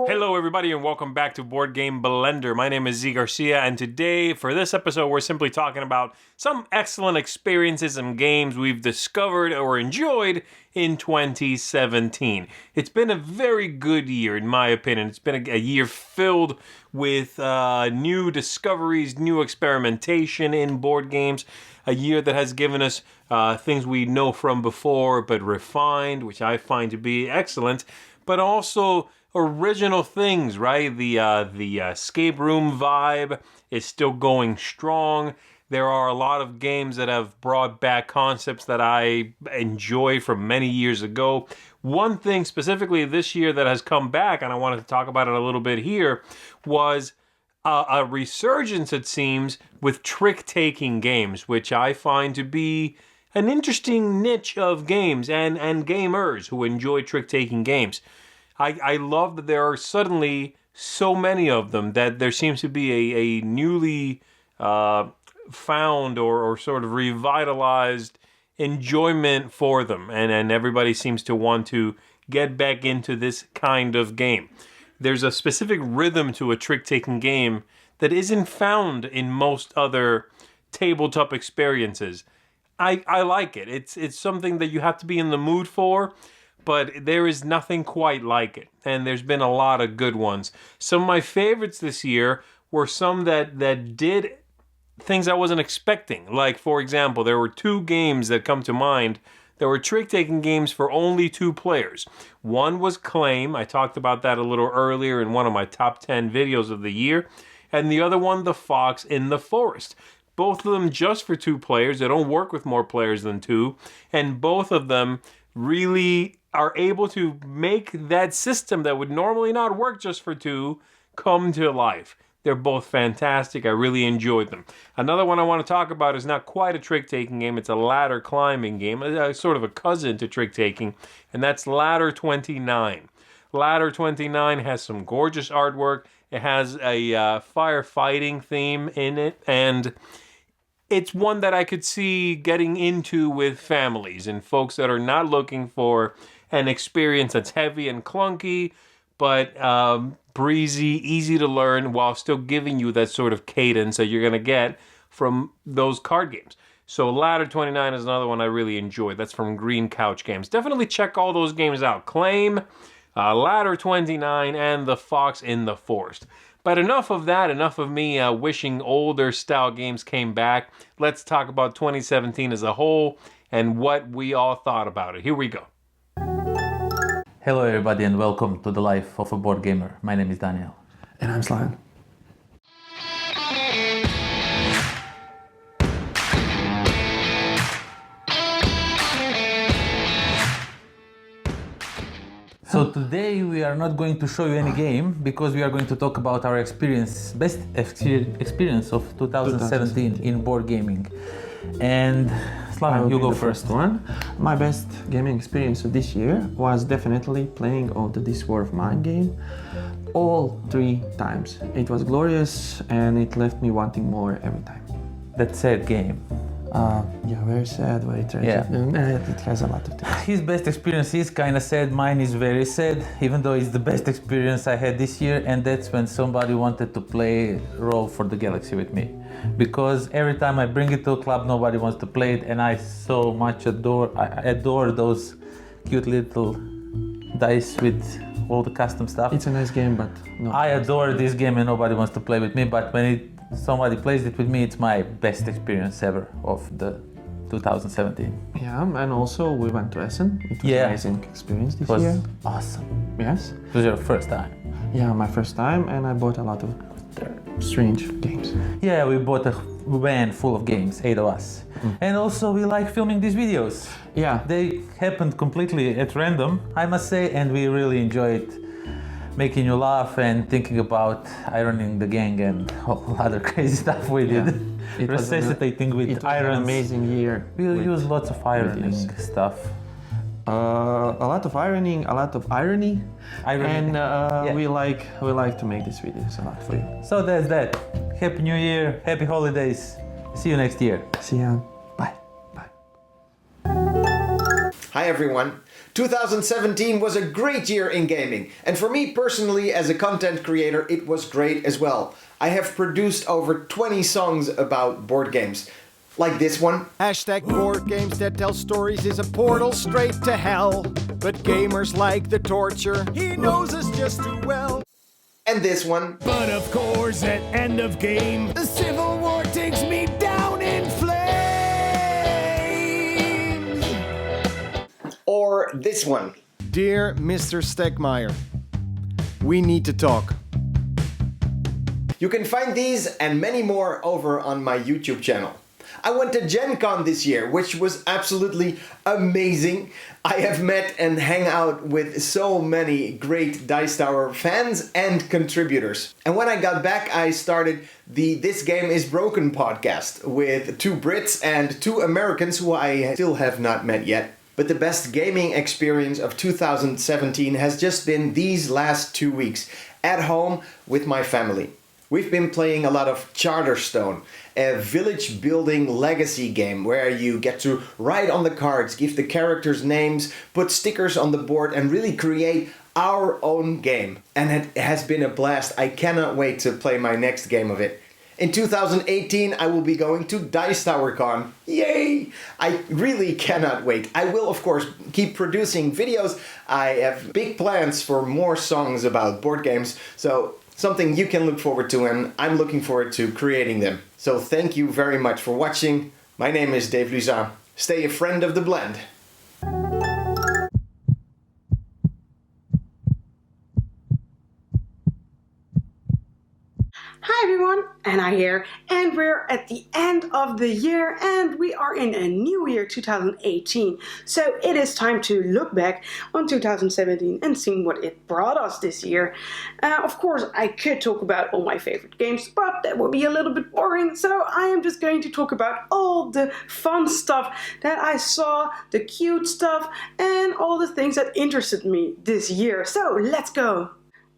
Hello, everybody, and welcome back to Board Game Blender. My name is Z Garcia, and today, for this episode, we're simply talking about some excellent experiences and games we've discovered or enjoyed in 2017. It's been a very good year, in my opinion. It's been a year filled with new discoveries, new experimentation in board games. A year that has given us things we know from before, but refined, which I find to be excellent, but also original things, right? The escape room vibe is still going strong. There are a lot of games that have brought back concepts that I enjoy from many years ago. One thing specifically this year that has come back, and I wanted to talk about it a little bit here, was a resurgence, it seems, with trick-taking games, which I find to be an interesting niche of games and gamers who enjoy trick-taking games. I love that there are suddenly so many of them that there seems to be a newly found or sort of revitalized enjoyment for them. And everybody seems to want to get back into this kind of game. There's a specific rhythm to a trick-taking game that isn't found in most other tabletop experiences. I like it. It's something that you have to be in the mood for, but there is nothing quite like it. And there's been a lot of good ones. Some of my favorites this year were some that did things I wasn't expecting. Like, for example, there were two games that come to mind. There were trick-taking games for only two players. One was Claim. I talked about that a little earlier in one of my top 10 videos of the year. And the other one, The Fox in the Forest. Both of them just for two players. They don't work with more players than two. And both of them really are able to make that system that would normally not work just for two come to life. They're both fantastic. I really enjoyed them. Another one I want to talk about is not quite a trick-taking game. It's a ladder climbing game, sort of a cousin to trick-taking, and that's Ladder 29. Ladder 29 has some gorgeous artwork. It has a firefighting theme in it, and it's one that I could see getting into with families and folks that are not looking for an experience that's heavy and clunky, but breezy, easy to learn, while still giving you that sort of cadence that you're going to get from those card games. So Ladder 29 is another one I really enjoyed. That's from Green Couch Games. Definitely check all those games out. Claim, Ladder 29, and The Fox in the Forest. But enough of that, enough of me wishing older style games came back. Let's talk about 2017 as a whole and what we all thought about it. Here we go. Hello everybody and welcome to the life of a board gamer. My name is Daniel. And I'm Slan. So today we are not going to show you any game because we are going to talk about our best experience of 2017 in board gaming. And Slaven, you go first. My best gaming experience of this year was definitely playing on the This War of Mine game all 3 times. It was glorious and it left me wanting more every time. That sad game. Yeah, very sad, very tragic. Yeah. It has a lot of things. His best experience is kind of sad, mine is very sad, even though it's the best experience I had this year, and that's when somebody wanted to play Roll for the Galaxy with me. Because every time I bring it to a club, nobody wants to play it, and I so much adore those cute little dice with all the custom stuff. It's a nice game, but no. I adore this game and nobody wants to play with me, but when somebody plays it with me, it's my best experience ever of the 2017. Yeah, and also we went to Essen. It was an amazing experience this year. It was awesome. Yes. It was your first time. Yeah, my first time, and I bought a lot of strange games. Yeah, we bought a van full of games, 8 of us. And also we like filming these videos. Yeah. They happened completely at random, I must say, and we really enjoyed making you laugh and thinking about ironing the gang and all other crazy stuff we did. Resuscitating with irons. It was an amazing year. We used lots of ironing stuff. A lot of ironing, a lot of irony. And we like to make these videos a lot for you. So that's that. Happy New Year, happy holidays. See you next year. See ya. Bye. Hi everyone. 2017 was a great year in gaming, and for me personally as a content creator it was great as well. I have produced over 20 songs about board games, like this one. Hashtag board games that tell stories is a portal straight to hell, but gamers like the torture, he knows us just too well. And this one. But of course at end of game, the Civil War takes me down in flames. Or this one. Dear Mr. Stegmaier, we need to talk. You can find these and many more over on my YouTube channel. I went to Gen Con this year, which was absolutely amazing. I have met and hang out with so many great Dice Tower fans and contributors. And when I got back, I started the This Game is Broken podcast with 2 Brits and 2 Americans who I still have not met yet. But the best gaming experience of 2017 has just been these last 2 weeks at home with my family. We've been playing a lot of Charterstone, a village building legacy game where you get to write on the cards, give the characters names, put stickers on the board and really create our own game. And it has been a blast. I cannot wait to play my next game of it. In 2018, I will be going to Dice Tower Con. Yay! I really cannot wait. I will, of course, keep producing videos. I have big plans for more songs about board games, so something you can look forward to, and I'm looking forward to creating them. So thank you very much for watching. My name is Dave Luzin. Stay a friend of the blend. Hi everyone, Anna here, and we're at the end of the year and we are in a new year 2018. So it is time to look back on 2017 and see what it brought us this year. Of course, I could talk about all my favorite games, but that would be a little bit boring. So I am just going to talk about all the fun stuff that I saw, the cute stuff, and all the things that interested me this year. So let's go!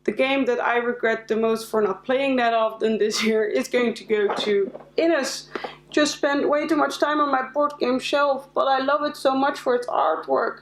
The game that I regret the most for not playing that often this year is going to go to Innes. Just spent way too much time on my board game shelf, but I love it so much for its artwork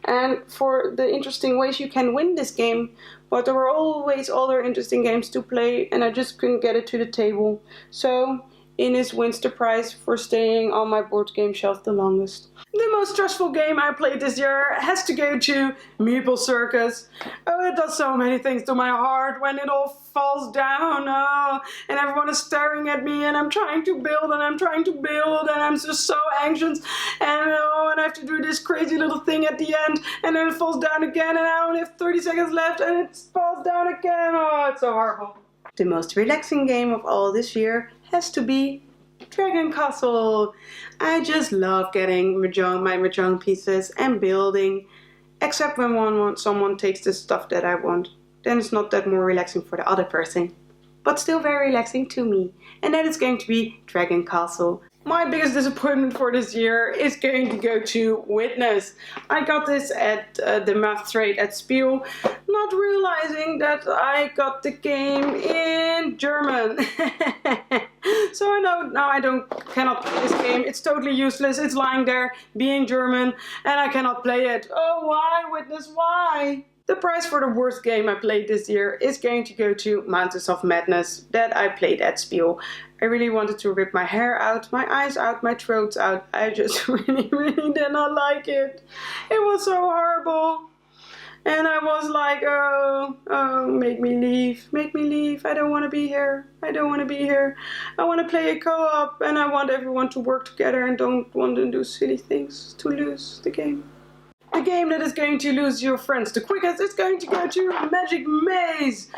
and for the interesting ways you can win this game. But there were always other interesting games to play and I just couldn't get it to the table. So Innes wins the prize for staying on my board game shelf the longest. The most stressful game I played this year has to go to Meeple Circus. Oh, it does so many things to my heart when it all falls down. Oh, and everyone is staring at me and I'm trying to build and I'm trying to build and I'm just so anxious. And and I have to do this crazy little thing at the end and then it falls down again and I only have 30 seconds left and it falls down again. Oh, it's so horrible. The most relaxing game of all this year has to be Dragon Castle. I just love getting my Mahjong pieces and building, except when someone takes the stuff that I want. Then it's not that more relaxing for the other person, but still very relaxing to me. And that is going to be Dragon Castle. My biggest disappointment for this year is going to go to Witness. I got this at the math trade at Spiel, not realizing that I got the game in German. So I know now I cannot play this game. It's totally useless. It's lying there being German and I cannot play it. Oh, why, Witness, why? The prize for the worst game I played this year is going to go to Mountains of Madness that I played at Spiel. I really wanted to rip my hair out, my eyes out, my throats out. I just really did not like it. It was so horrible. And I was like, oh, make me leave, I don't want to be here, I want to play a co-op and I want everyone to work together and don't want to do silly things to lose the game. The game that is going to lose your friends the quickest is going to go to Magic Maze.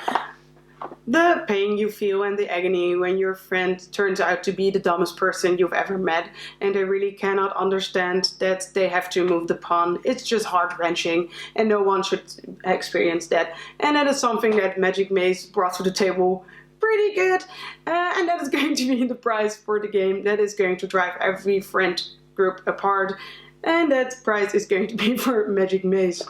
The pain you feel and the agony when your friend turns out to be the dumbest person you've ever met and they really cannot understand that they have to move the pawn. It's just heart-wrenching and no one should experience that. And that is something that Magic Maze brought to the table pretty good. And that is going to be the prize for the game that is going to drive every friend group apart. And that prize is going to be for Magic Maze.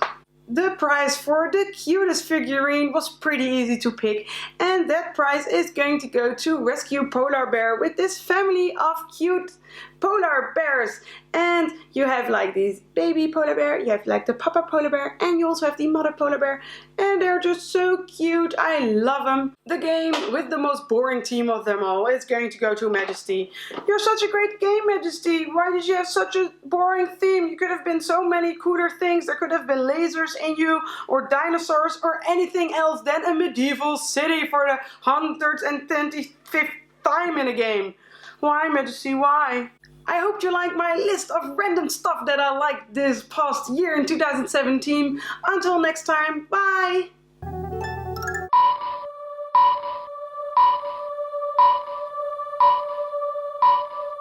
The prize for the cutest figurine was pretty easy to pick, and that prize is going to go to Rescue Polar Bear with this family of cute polar bears. And you have like these baby polar bear, you have like the papa polar bear, and you also have the mother polar bear. And they're just so cute. I love them. The game with the most boring team of them all is going to go to Majesty. You're such a great game, Majesty. Why did you have such a boring theme? You could have been so many cooler things. There could have been lasers in you, or dinosaurs, or anything else than a medieval city for the 125th time in a game. Why, Majesty, why? I hope you like my list of random stuff that I liked this past year in 2017. Until next time, bye!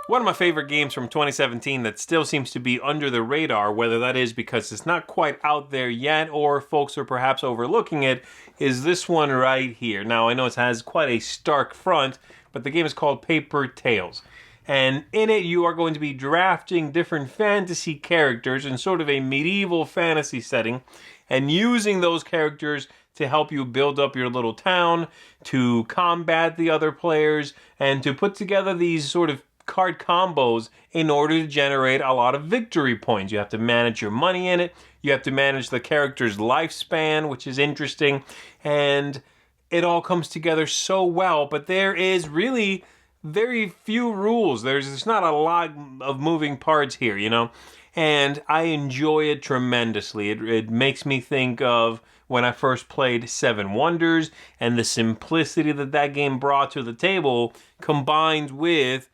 One of my favorite games from 2017 that still seems to be under the radar, whether that is because it's not quite out there yet or folks are perhaps overlooking it, is this one right here. Now, I know it has quite a stark front, but the game is called Paper Tales. And in it, you are going to be drafting different fantasy characters in sort of a medieval fantasy setting and using those characters to help you build up your little town, to combat the other players, and to put together these sort of card combos in order to generate a lot of victory points. You have to manage your money in it. You have to manage the character's lifespan, which is interesting. And it all comes together so well, but there is really very few rules. There's not a lot of moving parts here, you know? And I enjoy it tremendously. It makes me think of when I first played Seven Wonders and the simplicity that that game brought to the table combined with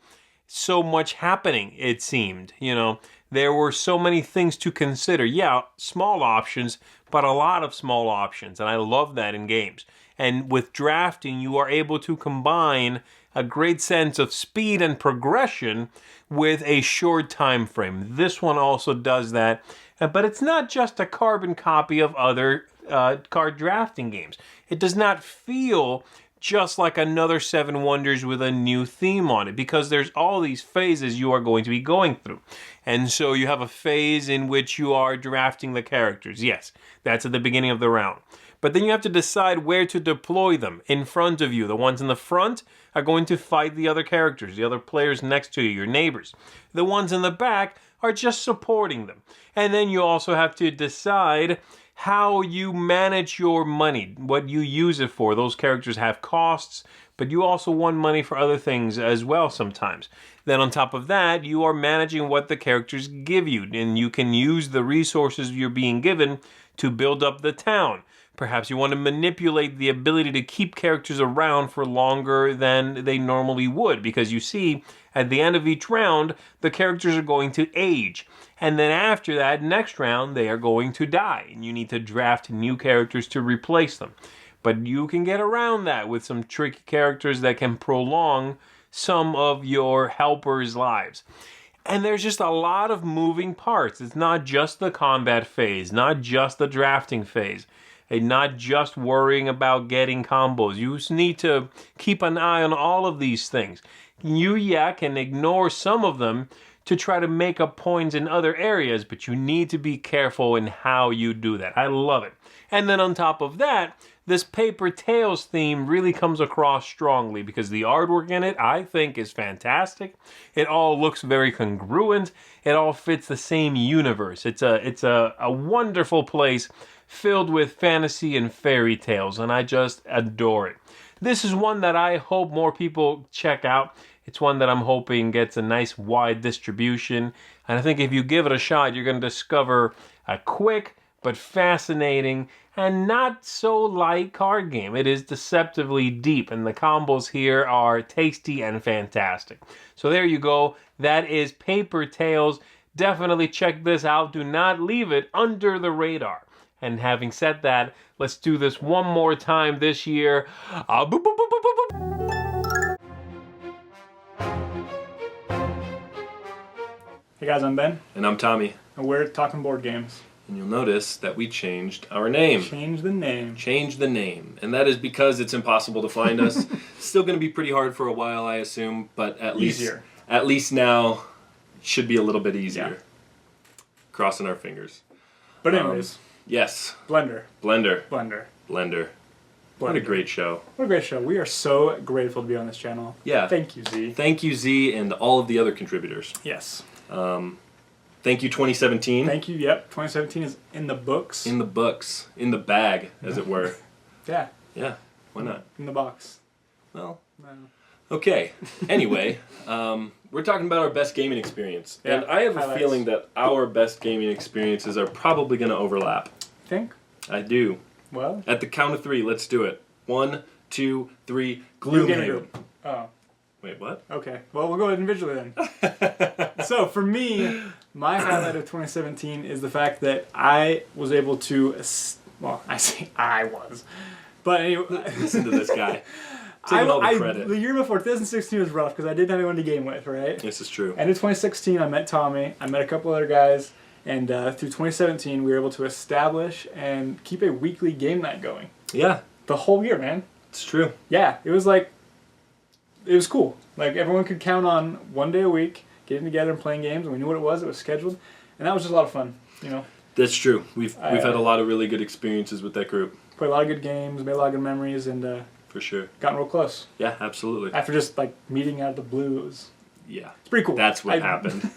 so much happening, it seemed. You know, there were so many things to consider. Yeah, small options, but a lot of small options. And I love that in games. And with drafting, you are able to combine a great sense of speed and progression with a short time frame. This one also does that. But it's not just a carbon copy of other card drafting games. It does not feel just like another Seven Wonders with a new theme on it, because there's all these phases you are going to be going through. And so you have a phase in which you are drafting the characters. Yes, that's at the beginning of the round. But then you have to decide where to deploy them in front of you. The ones in the front are going to fight the other characters, the other players next to you, your neighbors. The ones in the back are just supporting them. And then you also have to decide how you manage your money, what you use it for. Those characters have costs, but you also want money for other things as well sometimes. Then on top of that, you are managing what the characters give you, and you can use the resources you're being given to build up the town. Perhaps you want to manipulate the ability to keep characters around for longer than they normally would, because you see, at the end of each round, the characters are going to age. And then after that, next round, they are going to die. And you need to draft new characters to replace them. But you can get around that with some tricky characters that can prolong some of your helpers' lives. And there's just a lot of moving parts. It's not just the combat phase, not just the drafting phase, and not just worrying about getting combos. You just need to keep an eye on all of these things. You, can ignore some of them to try to make up points in other areas, but you need to be careful in how you do that. I love it. And then on top of that, this Paper Tales theme really comes across strongly because the artwork in it, I think, is fantastic. It all looks very congruent. It all fits the same universe. It's a wonderful place filled with fantasy and fairy tales, and I just adore it. This is one that I hope more people check out. It's one that I'm hoping gets a nice wide distribution. And I think if you give it a shot, you're going to discover a quick but fascinating and not so light card game. It is deceptively deep, and the combos here are tasty and fantastic. So there you go. That is Paper Tales. Definitely check this out. Do not leave it under the radar. And having said that, let's do this one more time this year. Boop, boop, boop, boop, boop, boop. Hey guys, I'm Ben, And I'm Tommy. and we're talking board games. And you'll notice that we changed our name. Change the name. Changed the name. And that is because it's impossible to find us. Still going to be pretty hard for a while, I assume, but at least now should be a little bit easier. Yeah. Crossing our fingers. But anyways, Yes. Blender. Blender. Blender. Blender. What a great show. What a great show. We are so grateful to be on this channel. Yeah. Thank you, Z. Thank you, Z, and all of the other contributors. Yes. Thank you, 2017. Thank you. Yep. 2017 is in the books. In the books. In the bag, as it were. Yeah. Yeah. Why not? In the box. Well, No. okay. Anyway, we're talking about our best gaming experience. Yeah, And I have highlights. a feeling that our best gaming experiences are probably going to overlap. Think? I do. Well. At the count of 3, let's do it. 1, 2, 3, New gaming Gloomhaven. group. Oh. Wait, what? Okay. Well, we'll go individually then. So for me, my highlight of 2017 is the fact that I was able to. Well, I say I was, but anyway. Listen to this guy. Taking all the credit. The year before, 2016 was rough because I didn't have anyone to game with, right? This is true. And in 2016, I met Tommy. I met a couple other guys, and through 2017, we were able to establish and keep a weekly game night going. Yeah, The whole year, man. it's true. Yeah, it was like, it was cool. Like everyone could count on one day a week getting together and playing games, and we knew what it was scheduled, and that was just a lot of fun. You know, That's true. We've had a lot of really good experiences with that group, played a lot of good games, made a lot of good memories, and for sure. gotten real close. Yeah, absolutely. After just like meeting out of the blue, Yeah, it's pretty cool. that's what happened.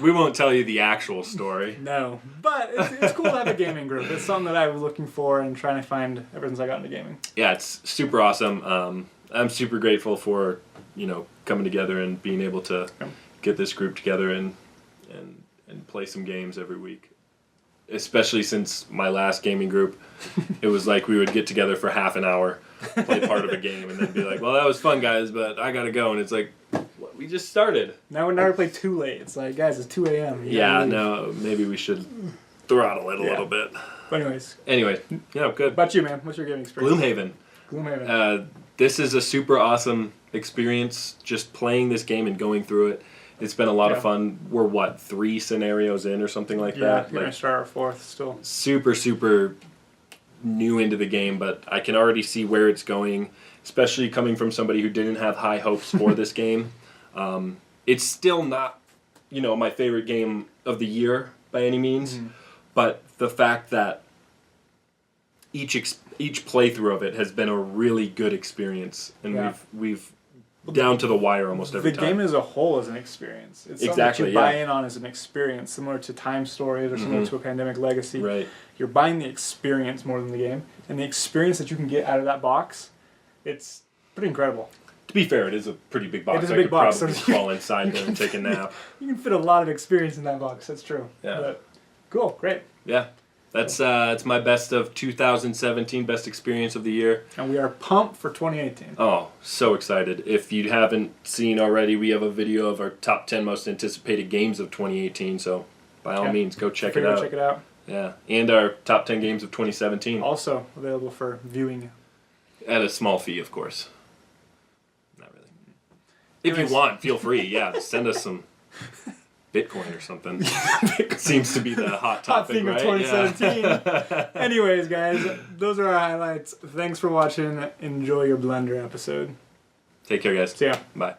We won't tell you the actual story. No, but it's cool to have a gaming group. It's something that I was looking for and trying to find ever since I got into gaming. Yeah, it's super awesome. I'm super grateful for coming together and being able to get this group together and play some games every week. Especially since my last gaming group, it was like we would get together for half an hour, play part of a game, and then be like, "Well, that was fun, guys, but I gotta go." And it's like, what? We just started. Now we play too late. It's like, guys, it's 2 a.m. You Yeah, gotta leave. no, maybe we should throttle it a little bit. But anyways, Anyway, yeah, good. what about you, man? What's your gaming experience? Gloomhaven. Gloomhaven. This is a super awesome experience, just playing this game and going through it. It's been a lot of fun. We're, 3 scenarios in or something like Yeah, that? you're going to start our 4th still. Super, super new into the game, but I can already see where it's going, especially coming from somebody who didn't have high hopes for this game. It's still not, my favorite game of the year by any means, but the fact that each playthrough of it has been a really good experience, and we've down to the wire almost every the time. game as a whole is an experience. It's something Exactly, that you buy in on as an experience, similar to Time Stories or similar to a Pandemic Legacy. Right. You're buying the experience more than the game, and the experience that you can get out of that box, it's pretty incredible. To be fair, it is a pretty big box. It is a I big could box, probably so crawl inside there and take a nap. You can fit a lot of experience in that box. That's true. Yeah. But, cool, great. Yeah. That's it's my best of 2017, best experience of the year. And we are pumped for 2018. Oh, so excited. If you haven't seen already, we have a video of our top 10 most anticipated games of 2018, so by all means, go check it out. Check it out. Yeah, and our top 10 games of 2017. Also available for viewing. At a small fee, of course. Not really. If Anyways. you want, feel free. Yeah, send us some Bitcoin or something. Seems to be the hot topic, thing right? of 2017. Anyways, guys, those are our highlights. Thanks for watching. Enjoy your Blender episode. Take care, guys. See ya. Bye.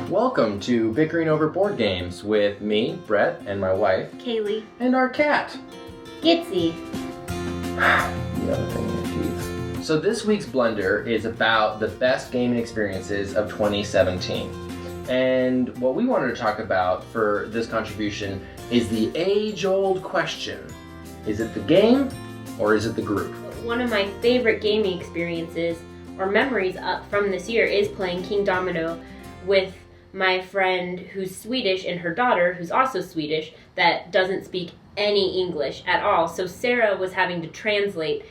Welcome to Bickering Over Board Games with me, Brett, and my wife, Kaylee. and our cat. Gitsy. The other thing in your teeth. So this week's Blender is about the best gaming experiences of 2017. And what we wanted to talk about for this contribution is the age-old question. Is it the game or is it the group? One of my favorite gaming experiences or memories up from this year is playing King Domino with my friend who's Swedish and her daughter who's also Swedish that doesn't speak any English at all. So Sarah was having to translate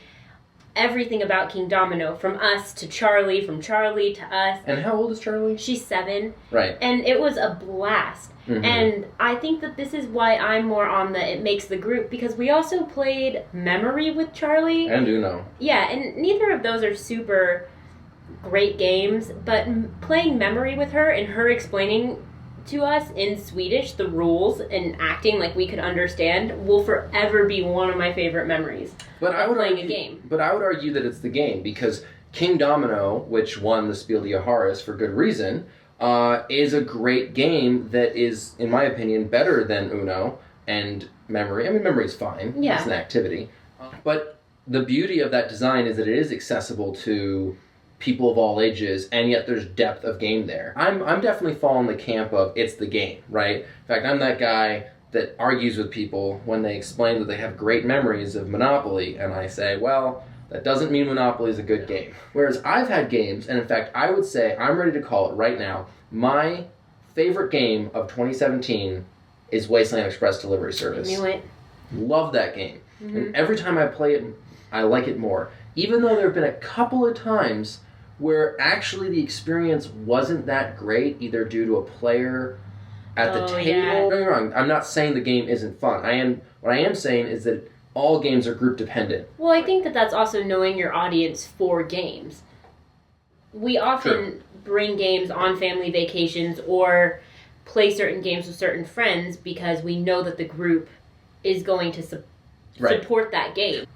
everything about King Domino, from us to Charlie, from Charlie to us. And how old is Charlie? She's 7. Right. And it was a blast. Mhm. And I think that this is why I'm more on the it makes the group, because we also played Memory with Charlie. And Uno. Yeah, and neither of those are super great games, but playing Memory with her and her explaining to us in Swedish the rules and acting like we could understand will forever be one of my favorite memories But I of would playing argue, a game. But I would argue that it's the game, because King Domino, which won the Spiel des Jahres for good reason, is a great game that is, in my opinion, better than Uno and Memory. I mean, Memory is fine. Yeah. It's an activity. But the beauty of that design is that it is accessible to people of all ages, and yet there's depth of game there. I'm definitely falling the camp of it's the game, right? In fact, I'm that guy that argues with people when they explain that they have great memories of Monopoly, and I say, well, that doesn't mean Monopoly is a good game. Whereas I've had games, and in fact, I would say, I'm ready to call it right now, my favorite game of 2017 is Wasteland Express Delivery I Service. knew it. Love that game. And every time I play it, I like it more. Even though there have been a couple of times where actually the experience wasn't that great, either due to a player at the Oh, table. yeah. Don't get me wrong, I'm not saying the game isn't fun. What I am saying is that all games are group dependent. Well, I think that that's also knowing your audience for games. We often bring games on family vacations or play certain games with certain friends because we know that the group is going to Right. support that game.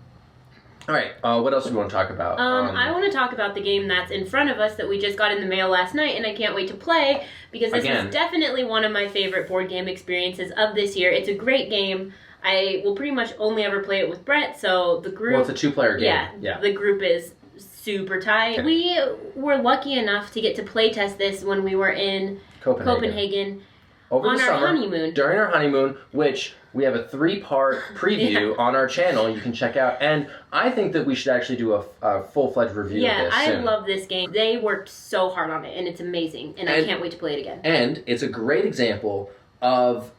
All right, what else do we want to talk about? I want to talk about the game that's in front of us that we just got in the mail last night, and I can't wait to play because this Again. is definitely one of my favorite board game experiences of this year. It's a great game. I will pretty much only ever play it with Brett, so the group... Well, it's a two-player game. Yeah, the group is super tight. Okay. We were lucky enough to get to play test this when we were in Copenhagen Over on the our summer, honeymoon. During our honeymoon, which we have a 3-part preview on our channel you can check out. And I think that we should actually do a full-fledged review of this I soon. love this game. They worked so hard on it, and it's amazing. And I can't wait to play it again. And it's a great example of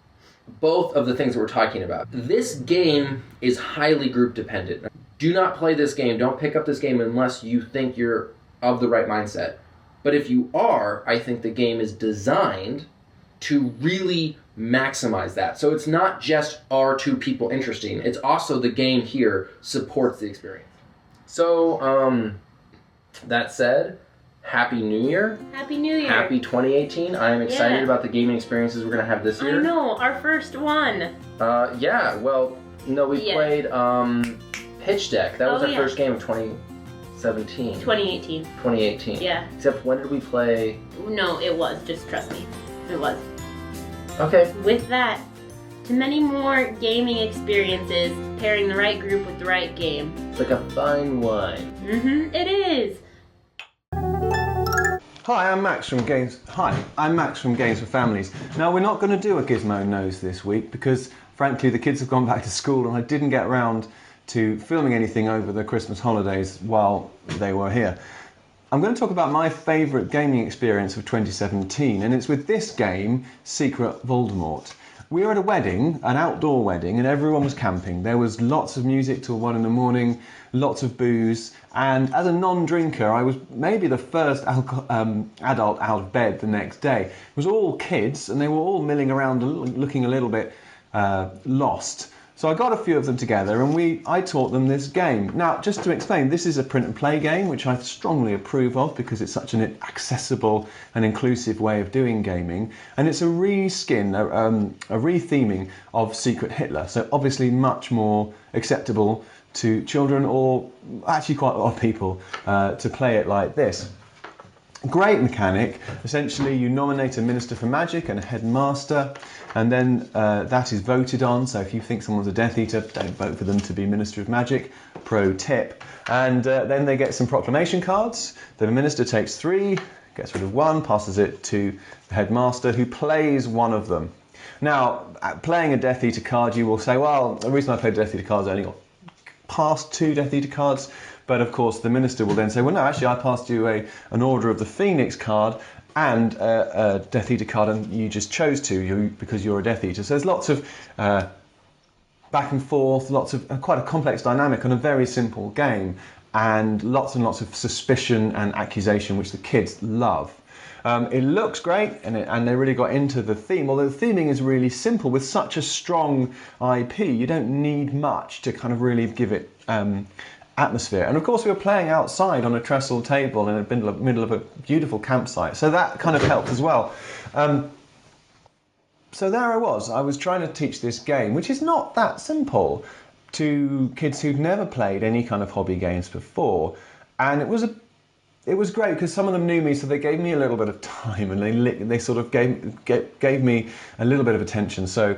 both of the things that we're talking about. This game is highly group dependent. Do not play this game. Don't pick up this game unless you think you're of the right mindset. But if you are, I think the game is designed to really maximize that. So it's not just are two people interesting. It's also the game here supports the experience. So, that said, Happy New Year. Happy New Year. Happy 2018. I am excited Yeah. about the gaming experiences we're going to have this I year. know, our first one. Yeah, well, no, we Yeah. played Pitch Deck. That was Oh, our yeah. first game of 2017. 2018. 2018. Yeah. Except when did we play? No, it was. Just trust me. It was. Okay. With that, to many more gaming experiences, pairing the right group with the right game. It's like a fine wine. It is. Hi, I'm Max from Games for Families. Now, we're not going to do a Gizmo Nose this week because, frankly, the kids have gone back to school and I didn't get around to filming anything over the Christmas holidays while they were here. I'm going to talk about my favourite gaming experience of 2017, and it's with this game, Secret Voldemort. We were at a wedding, an outdoor wedding, and everyone was camping. There was lots of music till 1 in the morning, lots of booze, and as a non-drinker, I was maybe the first adult out of bed the next day. It was all kids, and they were all milling around, looking a little bit lost. So I got a few of them together and I taught them this game. Now, just to explain, this is a print and play game, which I strongly approve of because it's such an accessible and inclusive way of doing gaming. And it's a re-skin, a re-theming of Secret Hitler. So obviously much more acceptable to children or actually quite a lot of people to play it like this. Great mechanic. Essentially, you nominate a Minister for Magic and a Headmaster, and then that is voted on. So if you think someone's a Death Eater, don't vote for them to be Minister of Magic. Pro tip. And then they get some proclamation cards. The Minister takes 3, gets rid of 1, passes it to the Headmaster, who plays one of them. Now, playing a Death Eater card, you will say, well, the reason I played Death Eater cards, I only got past 2 Death Eater cards. But of course, the Minister will then say, well, no, actually, I passed you an Order of the Phoenix card and a Death Eater card, and you just chose to because you're a Death Eater. So there's lots of back and forth, lots of quite a complex dynamic on a very simple game. and lots of suspicion and accusation, which the kids love. It looks great, and they really got into the theme, although the theming is really simple. With such a strong IP, you don't need much to kind of really give it atmosphere. And of course we were playing outside on a trestle table in the middle of a beautiful campsite, so that kind of helped as well. So there I was trying to teach this game, which is not that simple, to kids who'd never played any kind of hobby games before. And it was great because some of them knew me, so they gave me a little bit of time, and they sort of gave me a little bit of attention. So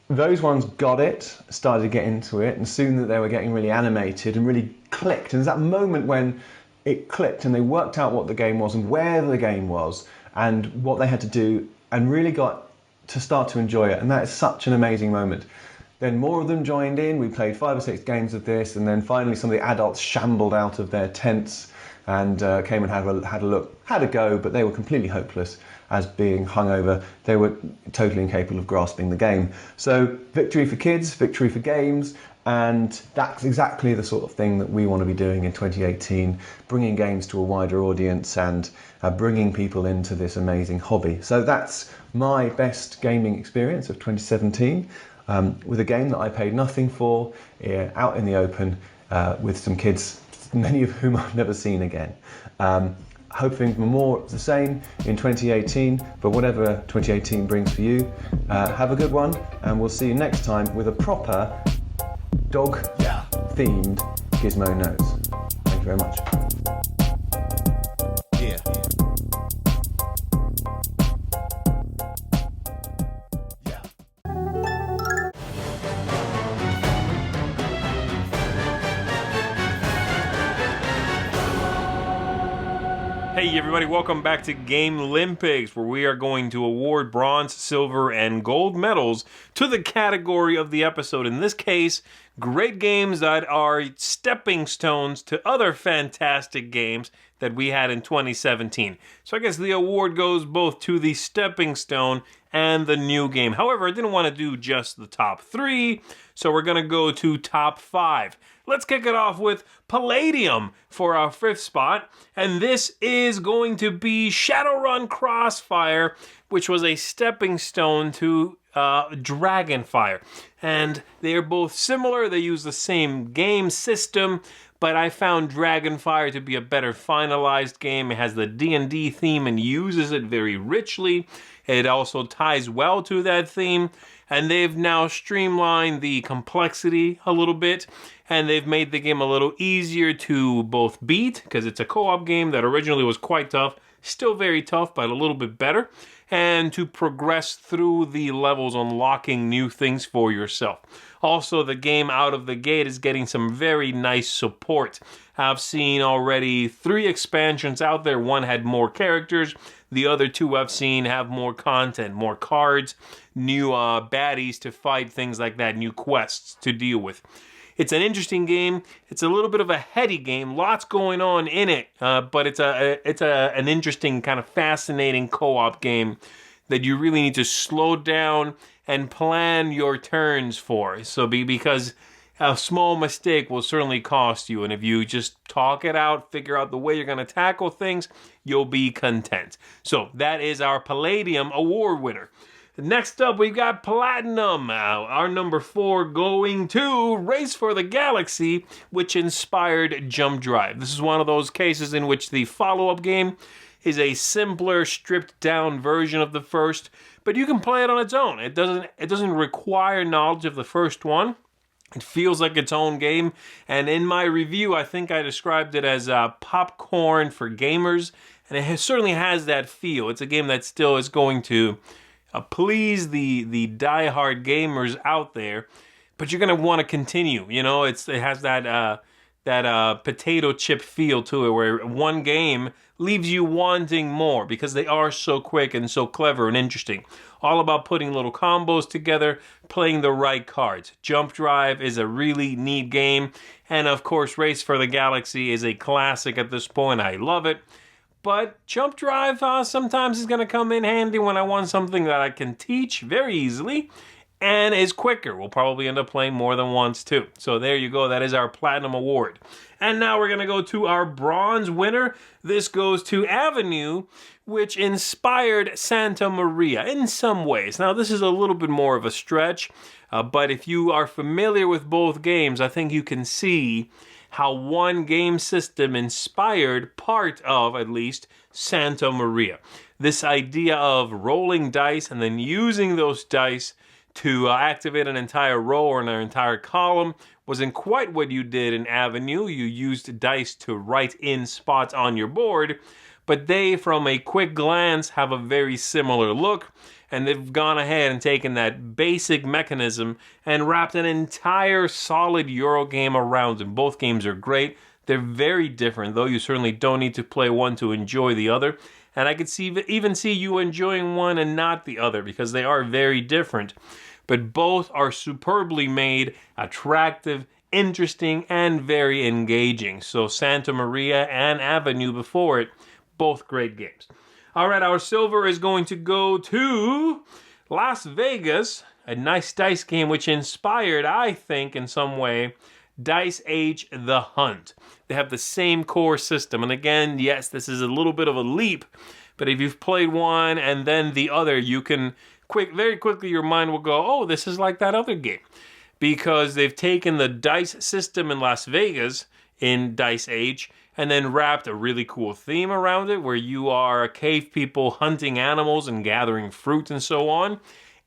those ones got it, started to get into it, and soon that they were getting really animated and really clicked. And there's that moment when it clicked and they worked out what the game was and where the game was and what they had to do, and really got to start to enjoy it. And that is such an amazing moment. Then more of them joined in. We played 5 or 6 games of this, and then finally some of the adults shambled out of their tents and came and had a look, had a go, but they were completely hopeless as being hungover. They were totally incapable of grasping the game. So victory for kids, victory for games, and that's exactly the sort of thing that we want to be doing in 2018, bringing games to a wider audience and bringing people into this amazing hobby. So that's my best gaming experience of 2017, with a game that I paid nothing for, out in the open, with some kids, many of whom I've never seen again. Hoping for more of the same in 2018, but whatever 2018 brings for you, have a good one, and we'll see you next time with a proper dog-themed Gizmo Knows. Thank you very much. Yeah. Hey everybody, welcome back to Game Olympics, where we are going to award bronze, silver, and gold medals to the category of the episode. In this case, great games that are stepping stones to other fantastic games that we had in 2017. So I guess the award goes both to the stepping stone and the new game. However, I didn't want to do just the top 3, so we're going to go to top 5. Let's kick it off with Palladium for our 5th spot, and this is going to be Shadowrun Crossfire, which was a stepping stone to Dragonfire. And they are both similar, they use the same game system, but I found Dragonfire to be a better finalized game. It has the D&D theme and uses it very richly. It also ties well to that theme, and they've now streamlined the complexity a little bit, and they've made the game a little easier to both beat, because it's a co-op game that originally was quite tough, still very tough, but a little bit better, and to progress through the levels, unlocking new things for yourself. Also, the game out of the gate is getting some very nice support. I've seen already 3 expansions out there. One had more characters. The other 2 I've seen have more content, more cards, new baddies to fight, things like that, new quests to deal with. It's an interesting game. It's a little bit of a heady game. Lots going on in it, but it's an interesting, kind of fascinating co-op game that you really need to slow down and plan your turns for. So because a small mistake will certainly cost you, and if you just talk it out, figure out the way you're going to tackle things, you'll be content. So that is our Palladium award winner. Next up, we've got Platinum, our number 4, going to Race for the Galaxy, which inspired Jump Drive. This is one of those cases in which the follow-up game is a simpler, stripped-down version of the first, but you can play it on its own. It doesn't require knowledge of the first one. It feels like its own game, and in my review, I think I described it as popcorn for gamers, and it certainly has that feel. It's a game that still is going to please the die-hard gamers out there, but you're going to want to continue. You know, it has that potato chip feel to it, where one game leaves you wanting more because they are so quick and so clever and interesting. All about putting little combos together, playing the right cards. Jump Drive is a really neat game, and of course Race for the Galaxy is a classic at this point. I love it. But Jump Drive sometimes is going to come in handy when I want something that I can teach very easily and is quicker. We'll probably end up playing more than once too. So there you go. That is our Platinum Award. And now we're going to go to our Bronze winner. This goes to Avenue, which inspired Santa Maria in some ways. Now, this is a little bit more of a stretch, but if you are familiar with both games, I think you can see how one game system inspired part of, at least, Santa Maria. This idea of rolling dice and then using those dice to activate an entire row or an entire column wasn't quite what you did in Avenue. You used dice to write in spots on your board, but they, from a quick glance, have a very similar look, and they've gone ahead and taken that basic mechanism and wrapped an entire solid Euro game around them. Both games are great. They're very different, though. You certainly don't need to play one to enjoy the other. And I could even see you enjoying one and not the other, because they are very different. But both are superbly made, attractive, interesting, and very engaging. So Santa Maria and Avenue before it, both great games. All right, our silver is going to go to Las Vegas, a nice dice game which inspired, I think, in some way, Dice Age The Hunt. They have the same core system. And again, yes, this is a little bit of a leap, but if you've played one and then the other, you can very quickly your mind will go, oh, this is like that other game. Because they've taken the dice system in Las Vegas in Dice Age and then wrapped a really cool theme around it where you are cave people hunting animals and gathering fruit and so on.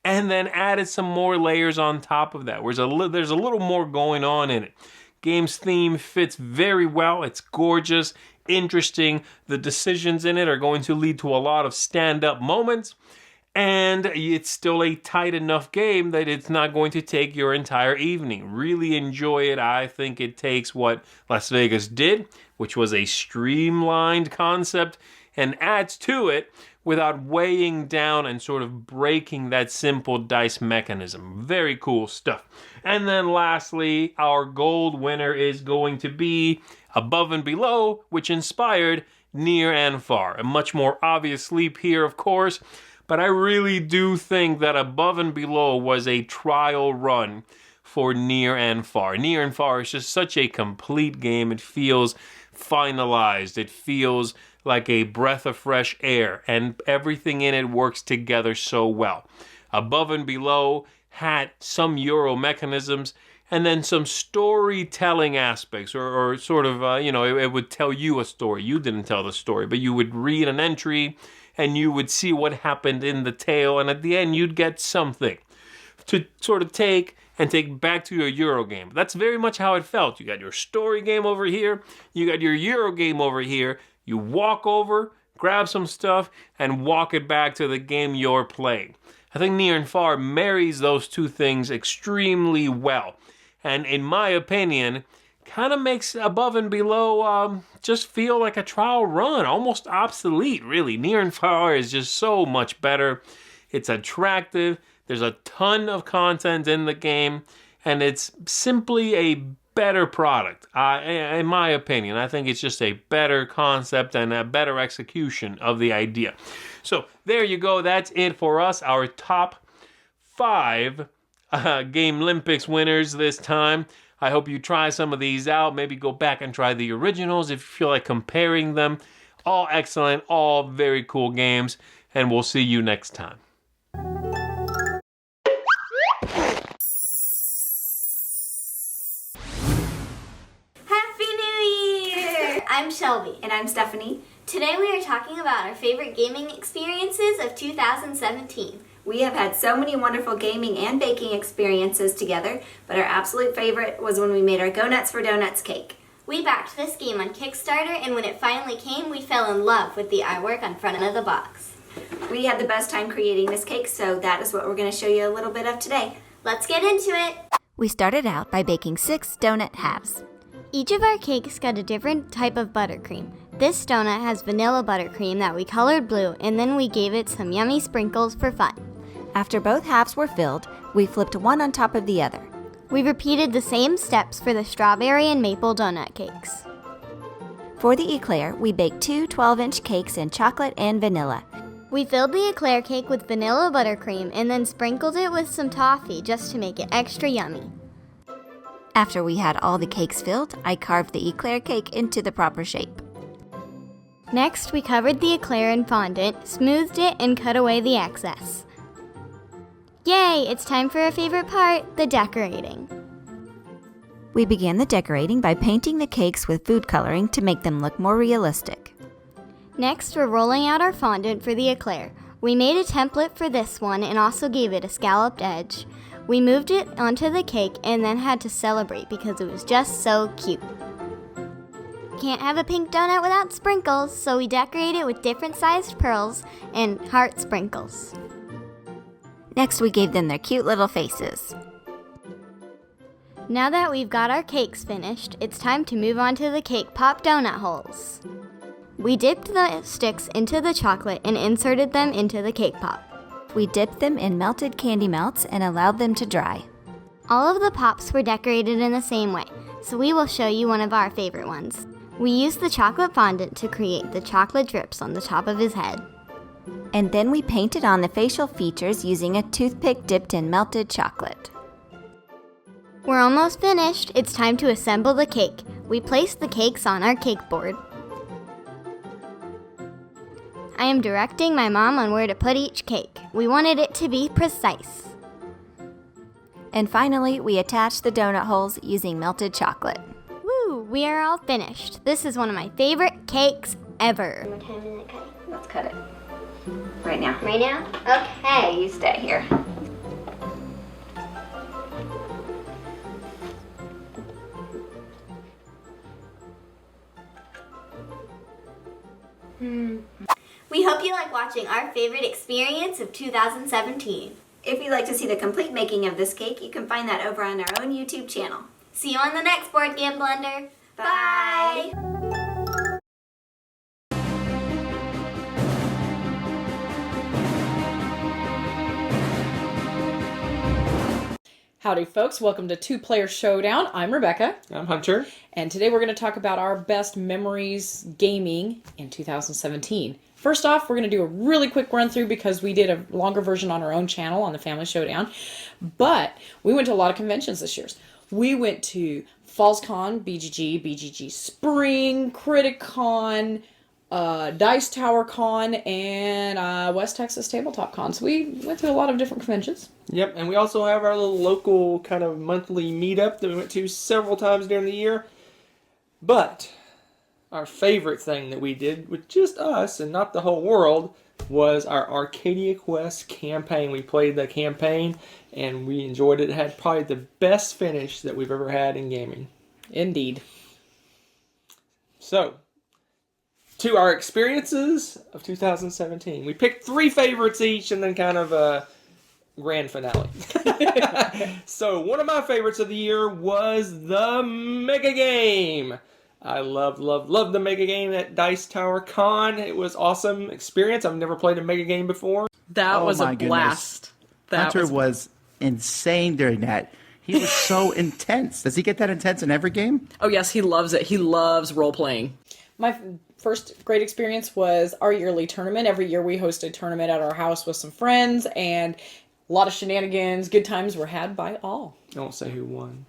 And then added some more layers on top of that. There's a little more going on in it. Game's theme fits very well. It's gorgeous, interesting. The decisions in it are going to lead to a lot of stand-up moments. And it's still a tight enough game that it's not going to take your entire evening. Really enjoy it. I think it takes what Las Vegas did, which was a streamlined concept, and adds to it without weighing down and sort of breaking that simple dice mechanism. Very cool stuff. And then lastly, our gold winner is going to be Above and Below, which inspired Near and Far. A much more obvious leap here, of course, but I really do think that Above and Below was a trial run for Near and Far. Near and Far is just such a complete game. It feels finalized. It feels like a breath of fresh air, and everything in it works together so well. Above and Below had some Euro mechanisms and then some storytelling aspects, or sort of, it would tell you a story. You didn't tell the story, but you would read an entry and you would see what happened in the tale, and at the end you'd get something to sort of take back to your Euro game. That's very much how it felt. You got your story game over here, you got your Euro game over here. You walk over, grab some stuff, and walk it back to the game you're playing. I think Near and Far marries those two things extremely well. And in my opinion, kind of makes Above and Below just feel like a trial run, almost obsolete, really. Near and Far is just so much better. It's attractive. There's a ton of content in the game, and it's simply a better product. In my opinion, I think it's just a better concept and a better execution of the idea. So there you go. That's it for us. Our top 5 Game Olympics winners this time. I hope you try some of these out. Maybe go back and try the originals if you feel like comparing them. All excellent, all very cool games, and we'll see you next time. I'm Shelby. And I'm Stephanie. Today we are talking about our favorite gaming experiences of 2017. We have had so many wonderful gaming and baking experiences together, but our absolute favorite was when we made our Go Nuts for Donuts cake. We backed this game on Kickstarter, and when it finally came, we fell in love with the artwork on front of the box. We had the best time creating this cake, so that is what we're going to show you a little bit of today. Let's get into it. We started out by baking 6 donut halves. Each of our cakes got a different type of buttercream. This donut has vanilla buttercream that we colored blue, and then we gave it some yummy sprinkles for fun. After both halves were filled, we flipped one on top of the other. We repeated the same steps for the strawberry and maple donut cakes. For the eclair, we baked 2 12-inch cakes in chocolate and vanilla. We filled the eclair cake with vanilla buttercream and then sprinkled it with some toffee just to make it extra yummy. After we had all the cakes filled, I carved the eclair cake into the proper shape. Next, we covered the eclair in fondant, smoothed it, and cut away the excess. Yay! It's time for our favorite part, the decorating. We began the decorating by painting the cakes with food coloring to make them look more realistic. Next, we're rolling out our fondant for the eclair. We made a template for this one and also gave it a scalloped edge. We moved it onto the cake and then had to celebrate because it was just so cute. Can't have a pink donut without sprinkles, so we decorated with different sized pearls and heart sprinkles. Next, we gave them their cute little faces. Now that we've got our cakes finished, it's time to move on to the cake pop donut holes. We dipped the sticks into the chocolate and inserted them into the cake pop. We dipped them in melted candy melts and allowed them to dry. All of the pops were decorated in the same way, so we will show you one of our favorite ones. We used the chocolate fondant to create the chocolate drips on the top of his head. And then we painted on the facial features using a toothpick dipped in melted chocolate. We're almost finished. It's time to assemble the cake. We placed the cakes on our cake board. I am directing my mom on where to put each cake. We wanted it to be precise. And finally, we attached the donut holes using melted chocolate. Woo! We are all finished. This is one of my favorite cakes ever. What time is it cutting? Let's cut it. Right now. Right now? Okay, you stay here. We hope you like watching our favorite experience of 2017. If you'd like to see the complete making of this cake, you can find that over on our own YouTube channel. See you on the next Board Game Blender. Bye! Howdy folks, welcome to Two Player Showdown. I'm Rebecca. I'm Hunter. And today we're going to talk about our best memories gaming in 2017. First off, we're going to do a really quick run through because we did a longer version on our own channel on the Family Showdown. But we went to a lot of conventions this year. We went to FallsCon, BGG Spring, Criticon, Dice Tower Con, and West Texas Tabletop Con. So we went to a lot of different conventions. Yep, and we also have our little local kind of monthly meetup that we went to several times during the year. But our favorite thing that we did with just us and not the whole world was our Arcadia Quest campaign. We played the campaign and we enjoyed it. It had probably the best finish that we've ever had in gaming. Indeed. So, to our experiences of 2017. We picked 3 favorites each and then kind of a grand finale. So, one of my favorites of the year was the Mega Game. I loved the Mega Game at Dice Tower Con. It was awesome experience. I've never played a Mega Game before. That was a blast. Hunter was insane during that. He was so intense. Does he get that intense in every game? Oh yes, he loves it. He loves role-playing. My first great experience was our yearly tournament. Every year we host a tournament at our house with some friends, and a lot of shenanigans, good times were had by all. I won't say who won.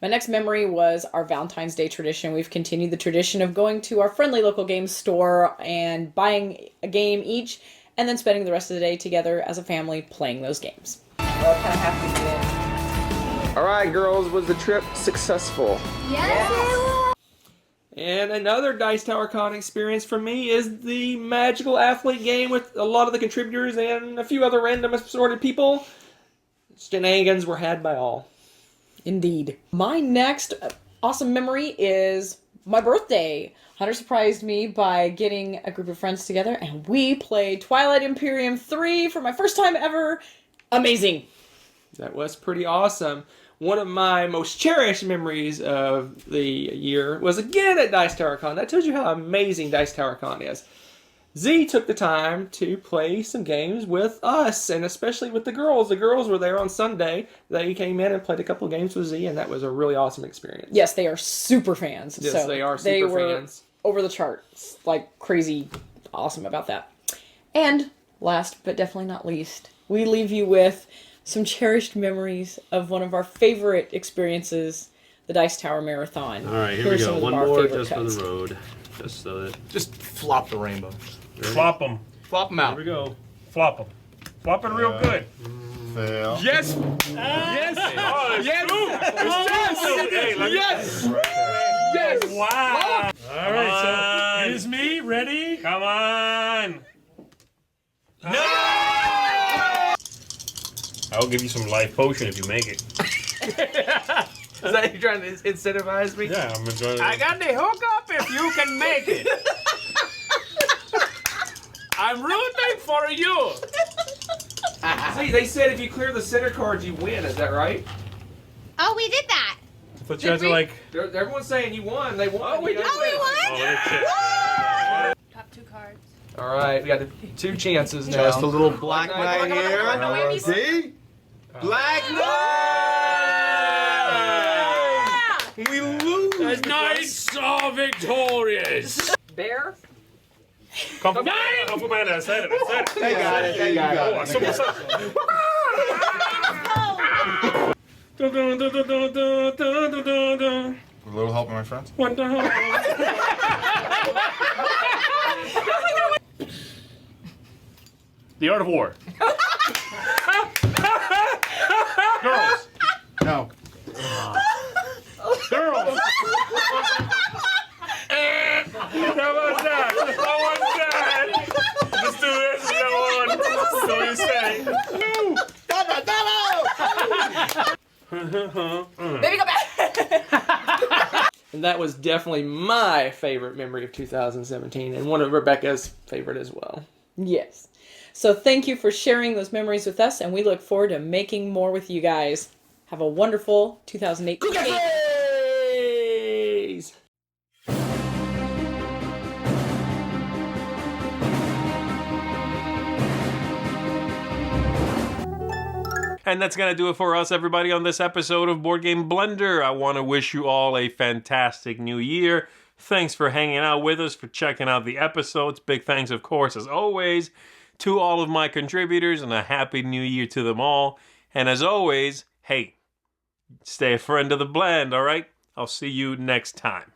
My next memory was our Valentine's Day tradition. We've continued the tradition of going to our friendly local game store and buying a game each, and then spending the rest of the day together as a family playing those games. Well, kind of happy to do it. All right, girls, was the trip successful? Yes! And another Dice Tower Con experience for me is the Magical Athlete game with a lot of the contributors and a few other random assorted people. Shenanigans were had by all. Indeed. My next awesome memory is my birthday. Hunter surprised me by getting a group of friends together, and we played Twilight Imperium 3 for my first time ever. Amazing. That was pretty awesome. One of my most cherished memories of the year was again at Dice Tower Con. That tells you how amazing Dice Tower Con is. Z took the time to play some games with us, and especially with the girls. The girls were there on Sunday. They came in and played a couple of games with Z, and that was a really awesome experience. Yes, they are super fans. Yes, so they are super they were fans. Over the charts, like crazy awesome about that. And last but definitely not least, we leave you with some cherished memories of one of our favorite experiences, the Dice Tower Marathon. All right, here are we some go. of One our more favorite just for cuts. the road. Just so that. Just flop the rainbow. Flop them. Flop them out. Here we go. Flop them. Flop it real good. Fail. Yes! Yes! Oh, it's Yes! true. Hey, let me- Yes! Yes! Wow. All right, so here's me. Ready? Come on. No! I'll give you some life potion if you make it. Is that you trying to incentivize me? Yeah, I'm enjoying it. I got the hook up if you can make it. I'm rooting for you. See, they said if you clear the center cards, you win. Is that right? Oh, we did that. I thought you had to like. Everyone's saying you won. They won. Oh, we did. Oh, we won. Oh, let's check. Top 2 cards. All right, we got the 2 chances now. Just a little black knight here. Andy. See? Black knight! We lose. The knights are victorious. Bear? Come on, man. I said it. I said it. They got it. They got Oh, it. someone said A little help, my friends. What the hell? The Art of War. Girls. No. Girls. How about that? How about that? Let's do this. No one. So you say. Baby, go back. And that was definitely my favorite memory of 2017, and one of Rebecca's favorite as well. Yes. So thank you for sharing those memories with us, and we look forward to making more with you guys. Have a wonderful 2018. Cookies! And that's going to do it for us, everybody, on this episode of Board Game Blender. I want to wish you all a fantastic new year. Thanks for hanging out with us, for checking out the episodes. Big thanks, of course, as always, to all of my contributors, and a happy new year to them all. And as always, hey, stay a friend of the blend, all right? I'll see you next time.